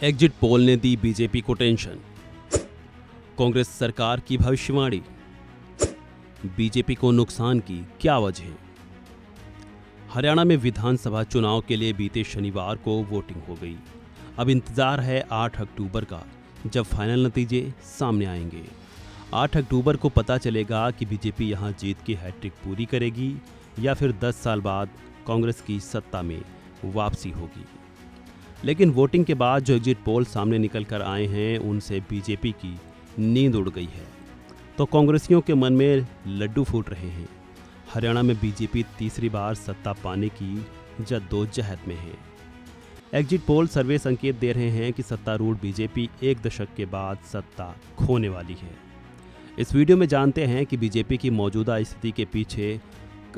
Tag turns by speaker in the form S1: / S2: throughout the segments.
S1: Exit poll ने दी BJP को tension. Congress सरकार की भविष्यवाणी। बीजेपी को नुकसान की क्या वजह। हरियाणा में विधानसभा चुनाव के लिए बीते शनिवार को वोटिंग हो गई। अब इंतजार है 8 अक्टूबर का, जब फाइनल नतीजे सामने आएंगे। 8 अक्टूबर को पता चलेगा कि बीजेपी यहां जीत की हैट्रिक पूरी करेगी या फिर 10 साल बाद कांग्रेस की सत्ता में वापसी होगी। लेकिन वोटिंग के बाद जो एग्जिट पोल सामने निकल कर आए हैं, उनसे बीजेपी की नींद उड़ गई है, तो कांग्रेसियों के मन में लड्डू फूट रहे हैं। हरियाणा में बीजेपी तीसरी बार सत्ता पाने की जद्दोजहद में है। एग्जिट पोल सर्वे संकेत दे रहे हैं कि सत्तारूढ़ बीजेपी 1 दशक के बाद सत्ता खोने वाली है। इस वीडियो में जानते हैं कि बीजेपी की मौजूदा स्थिति के पीछे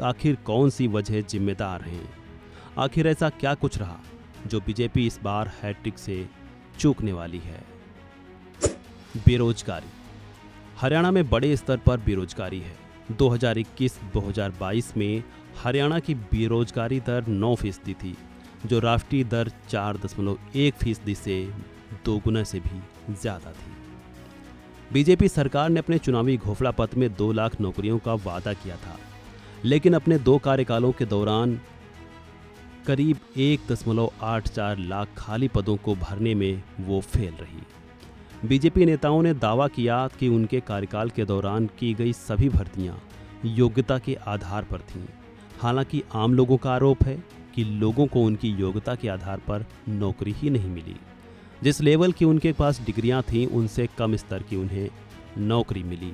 S1: आखिर कौन सी वजह जिम्मेदार हैं। आखिर ऐसा क्या कुछ रहा जो बीजेपी इस बार हैट्रिक से चूकने वाली है। बेरोजगारी। हरियाणा में बड़े स्तर पर बेरोजगारी है। 2021-2022 में हरियाणा की बेरोजगारी दर 9% थी, जो राष्ट्रीय दर 4.1% से 2 गुना से भी ज्यादा थी। बीजेपी सरकार ने अपने चुनावी घोषणा पत्र में 2 लाख नौकरियों का वादा किया था, लेकिन अपने 2 कार्यकालों के दौरान करीब 1.84 लाख खाली पदों को भरने में वो फेल रही। बीजेपी नेताओं ने दावा किया कि उनके कार्यकाल के दौरान की गई सभी भर्तियां योग्यता के आधार पर थीं। हालांकि आम लोगों का आरोप है कि लोगों को उनकी योग्यता के आधार पर नौकरी ही नहीं मिली। जिस लेवल की उनके पास डिग्रियां थीं, उनसे कम स्तर की उन्हें नौकरी मिली।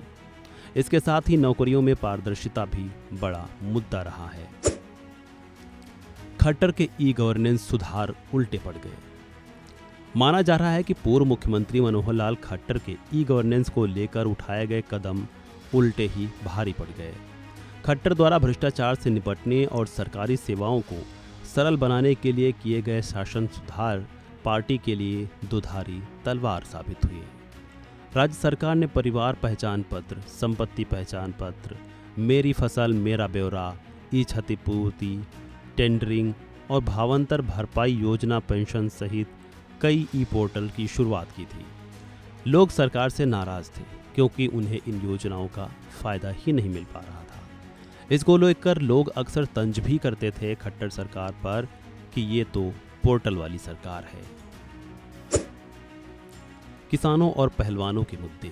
S1: इसके साथ ही नौकरियों में पारदर्शिता भी बड़ा मुद्दा रहा है। खट्टर के ई गवर्नेंस सुधार उल्टे पड़ गए। माना जा रहा है कि पूर्व मुख्यमंत्री मनोहर लाल खट्टर के ई गवर्नेंस को लेकर उठाए गए कदम उल्टे ही भारी पड़ गए। खट्टर द्वारा भ्रष्टाचार से निपटने और सरकारी सेवाओं को सरल बनाने के लिए किए गए शासन सुधार पार्टी के लिए दुधारी तलवार साबित हुए। राज्य सरकार ने परिवार पहचान पत्र, संपत्ति पहचान पत्र, मेरी फसल मेरा ब्यौरा, ई क्षतिपूर्ति, टेंडरिंग और भावांतर भरपाई योजना, पेंशन सहित कई ई पोर्टल की शुरुआत की थी। लोग सरकार से नाराज थे क्योंकि उन्हें इन योजनाओं का फायदा ही नहीं मिल पा रहा था। इसको लेकर लोग अक्सर तंज भी करते थे खट्टर सरकार पर कि ये तो पोर्टल वाली सरकार है। किसानों और पहलवानों के मुद्दे।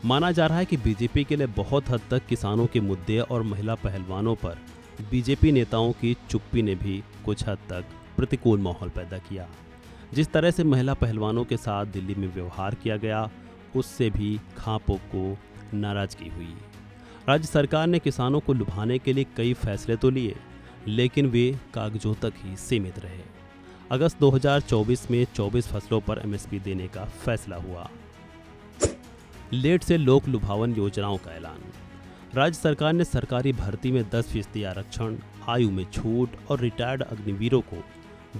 S1: माना जा रहा है कि बीजेपी के लिए बहुत हद तक किसानों के मुद्दे और महिला पहलवानों पर बीजेपी नेताओं की चुप्पी ने भी कुछ हद तक प्रतिकूल माहौल पैदा किया। जिस तरह से महिला पहलवानों के साथ दिल्ली में व्यवहार किया गया, उससे भी खापों को नाराजगी हुई। राज्य सरकार ने किसानों को लुभाने के लिए कई फैसले तो लिए, लेकिन वे कागजों तक ही सीमित रहे। अगस्त 2024 में 24 फसलों पर एमएसपी देने का फैसला हुआ। लेट से लोक लुभावन योजनाओं का ऐलान। राज्य सरकार ने सरकारी भर्ती में 10% आरक्षण, आयु में छूट और रिटायर्ड अग्निवीरों को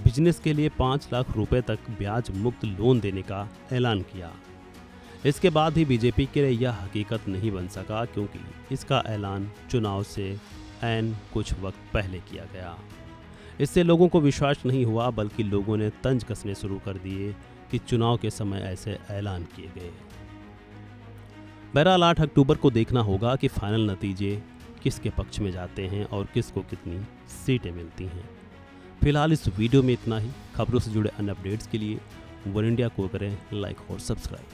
S1: बिजनेस के लिए 5 लाख रुपए तक ब्याज मुक्त लोन देने का ऐलान किया। इसके बाद ही बीजेपी के लिए यह हकीकत नहीं बन सका, क्योंकि इसका ऐलान चुनाव से ऐन कुछ वक्त पहले किया गया। इससे लोगों को विश्वास नहीं हुआ, बल्कि लोगों ने तंज कसने शुरू कर दिए कि चुनाव के समय ऐसे ऐलान किए गए। बहरहाल 8 अक्टूबर को देखना होगा कि फाइनल नतीजे किसके पक्ष में जाते हैं और किसको कितनी सीटें मिलती हैं। फिलहाल इस वीडियो में इतना ही। खबरों से जुड़े अन्य अपडेट्स के लिए वन इंडिया को करें लाइक और सब्सक्राइब।